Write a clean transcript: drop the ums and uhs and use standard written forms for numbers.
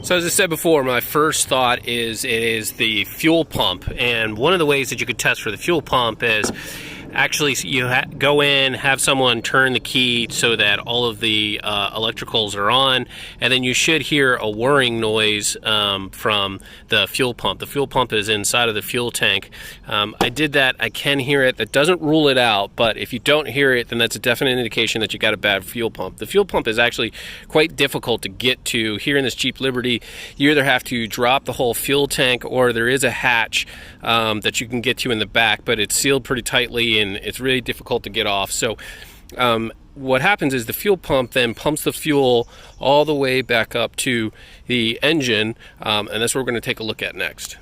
So as I said before, my first thought is it is the fuel pump, and one of the ways that you could test for the fuel pump is actually you go in, have someone turn the key so that all of the electricals are on, and then you should hear a whirring noise from the fuel pump. The fuel pump is inside of the fuel tank. I did that. I can hear it. That doesn't rule it out, but if you don't hear it, then that's a definite indication that you got a bad fuel pump. The fuel pump is actually quite difficult to get to. Here in this Jeep Liberty, you either have to drop the whole fuel tank, or there is a hatch that you can get to in the back, but it's sealed pretty tightly and it's really difficult to get off. So what happens is the fuel pump then pumps the fuel all the way back up to the engine, and that's what we're going to take a look at next.